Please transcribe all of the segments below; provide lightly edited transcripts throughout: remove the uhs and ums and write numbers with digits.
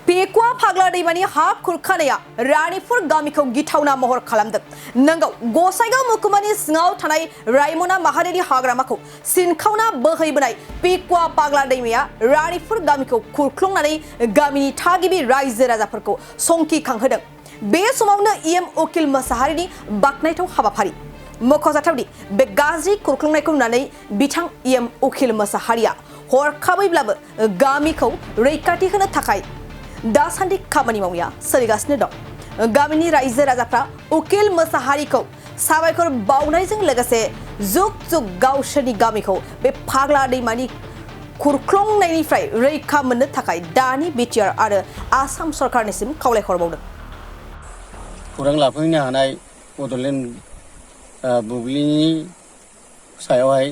पेकुआ फाग्ला दैमानि हा खुरखानाया रानिपुर गामिखौ गिथावना महर खालामदों। नंगौ, गसाइगाव महकुमानि सिङाव थानाय रायमना माहारियारि हाग्रामाखौ सिनखावना बोहैबोनाय पेकुआ फाग्ला दैमाया रानिपुर गामिखौ खुरख्लंनानै गामिनि थागिबि रायजो राजाफोरखौ संखिखांहोदों। बे समावनो इएम उकिल मोसाहारिनि बाखनायथाव हाबाफारि। मख'जाथावदि बे गाज्रि खुरख्लंनायखौ नुनानै बिथां इएम उकिल मोसाहारिया हरखाबैब्लाबो गामिखौ रैखाथि होनो थाखाय दासान्दि खामानि मावनाया सोलिगासिनो दं। गामिनि रायजो राजाफ्रा उकिल मोसाहारिखौ साबायखर बावनायजों लोगोसे जुग जुग गावसोरनि गामिखौ बे फाग्ला दैमानि खुरख्लंनायनिफ्राय रैखा मोननो थाखाय दानि बिटिआर आरो आसाम सरकारनिसिम खावलायहरबावदों। खौरां लाफैनो हानाय बड'लेण्ड बुब्लिनि सायावहाय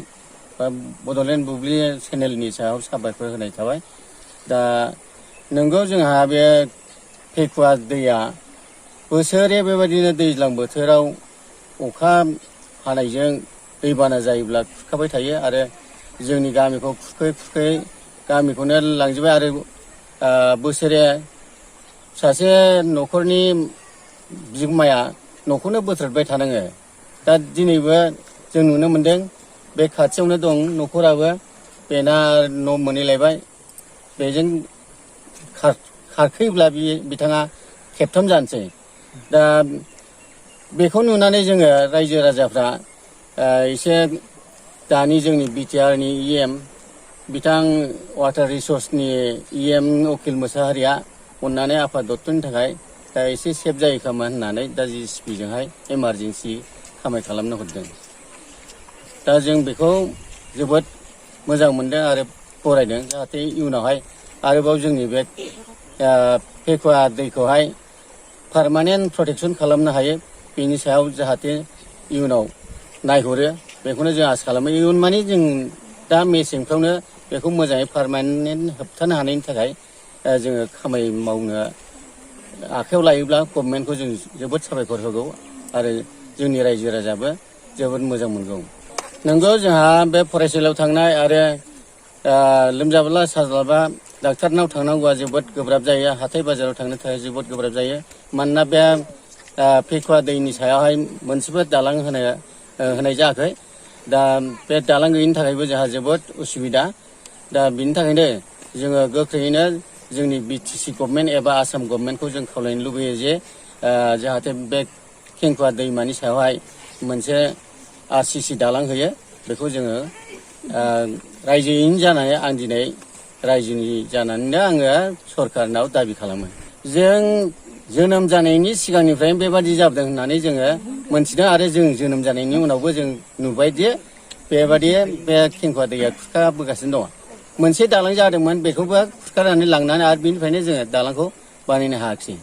बा बड'लेण्ड बुब्लि चेनेलनि सायाव साबायखर होनाय थाबाय। दा नोंगौ जोंहा बे पेकुआ दैया बोसोरे बेबायदिनो दैज्लां बोथोराव अखा हानायजों दैबाना जायोब्ला खुरखाबाय थायो आरो जोंनि गामिखौ खुरखै गामिखौनो लांजोबबाय आरो बोसोरे सासे न'खरनि बिगुमाया न'खौनो बोथ्रोदबाय थानाङो। दा दिनैबो जों नुनो मोन्दों बे खाथियावनो दं न'खराबो, बेना न' मोनहैलायबाय। बेजों खारखैब्ला बिथाङा खेबथाम जानोसै। दा बेखौ नुनानै जोङो रायजो राजाफ्रा एसे दानि जोंनि बिटिआरनि इएम बिथां वाटार रिसर्सनि इएम उकिल मोसाहारिया अननानै आफाद दत्तनि थाखाय दा एसे सेफ जायो खोमा होननानै दा जिसिपिजोंहाय इमारजेन्सि खामानि खालामनो हरदों। दा जों बेखौ जोबोद मोजां मोनदों आरो फरायदों, जाहाथे इयुनावहाय आरोबाव जोंनि बे पेकुआ दैखौहाय पारमानेन्ट प्रटेकसन खालामनो हायो। बेनि सायाव जाहाथे इयुनाव नायहरो बेखौनो जों आसा खालामो। इयुन माने जों दा मेसेंफ्रावनो बेखौ मोजाङै पारमानेन्ट होबथानो हानायनि थाखाय जोङो खामानि मावनो आखायाव लायोब्ला गभर्नमेन्टखौ जों जोबोद साबायखर होगौ आरो जोंनि रायजो राजायाबो जोबोद मोजां मोनगौ। नोंगौ जोंहा बे फरायसालियाव थांनाय आरो लोमजाब्ला साजाब्ला डाक्टारनाव थांनांगौआ जोबोद गोब्राब जायो। हाथाय बाजाराव थांनो थाखाय जोबोद गोब्राब जायो। मानोना बे पेकुआ दैनि सायावहाय मोनसेबो दालां होनाय जायाखै। दा बे दालां गैयिनि थाखायबो जोंहा जोबोद उसुबिदा। दा बिनि थाखायनो जोङो गोख्रैयैनो जोंनि बिटिसि गभर्नमेन्ट एबा आसाम गभर्नमेन्टखौ जों खावलायनो लुबैयो जे जाहाथे बे पेकुआ दैमानि सायावहाय मोनसे आरसिसि दालां होयो। बेखौ जोङो रायजोयैनो जानानै आं दिनै रायजोनि जानानैनो आङो सरकारनाव दाबि खालामो। जों जोनोम जानायनि सिगांनिफ्रायनो बेबादि जाबोदों होननानै जोङो मोनथिदों आरो जों जोनोम जानायनि उनावबो जों नुबाय जे बेबादि बे पेकुआ दैया खुरखाबोगासिनो दङ। मोनसे दालां जादोंमोन, बेखौबो खुरखानानै लांनानै आरो बिनिफ्रायनो जोङो दालांखौ बानायनो हायाखिसै।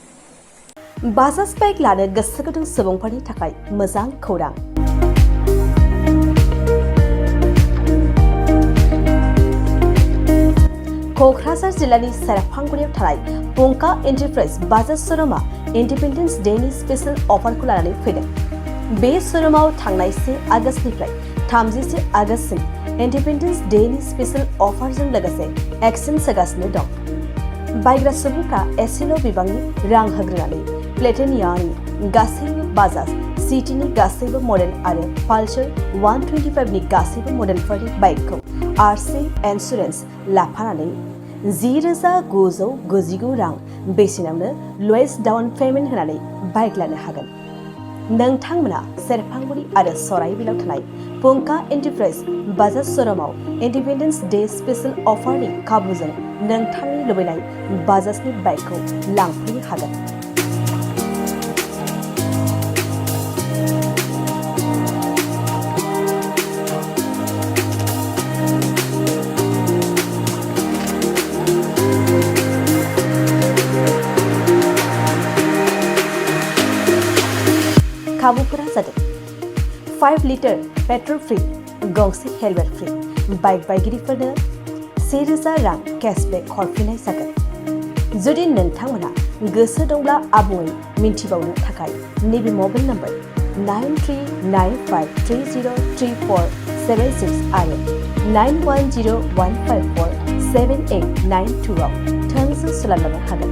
बाजाज बाइक लानो गोसो गुदुं सुबुंफोरनि थाखाय मोजां खौरां। क'क्राझार जिल्लानि सेरफांगुरियाव थानाय पंका एन्टारप्राइज बाजाज श'रुमआ इन्डिपेन्डेन्स डेनि स्पेशल अफारखौ लानानै फैदों। बे श'रुमाव थांनाय 1 आगस्तनिफ्राय 31 आगस्तसिम इन्डिपेन्डेन्स डेनि स्पेशल अफारजों लोगोसे एक्सचेन्ज होगासिनो दं। बायग्रा सुबुंफ्रा एसेल' बिबांनि रां होग्रोनानै प्लेटिनियानि गासैबो बाजाज सिटीनि गासैबो मडेल आरो पालसार 125नि गासैबो मडेलफोरनि बाइकखौ आरसि इन्सुरेन्स लाफानानै 10,999 रां बेसेनावनो लवेस्ट डाउन पेमेन्ट होनानै बाइक लानो हागोन। नोंथांमोना सेरफांगुरि आरो सराइबिलाव थानाय पंका एन्टारप्राइज बाजाज श'रुमाव इन्डिपेन्डेन्स डे स्पेशल अफारनि खाबुजों नोंथांनि लुबैनाय बाजाजनि बाइकखौ लांफैनो हागोन। खाबुफोरा जादों 5 लिटार पेट्रल फ्री, गंसे हेलमेट फ्री, बाइक बायगिरिफोरनो 1,000 रां केशबेक हरफिननाय जागोन। जुदि नोंथांमोना गोसो दंब्ला आबुङै मिन्थिबावनो थाखाय नैबे मबाइल नम्बर 9395303476 आरो 9101547892 आव थोंजों सोलायलांनो हागोन।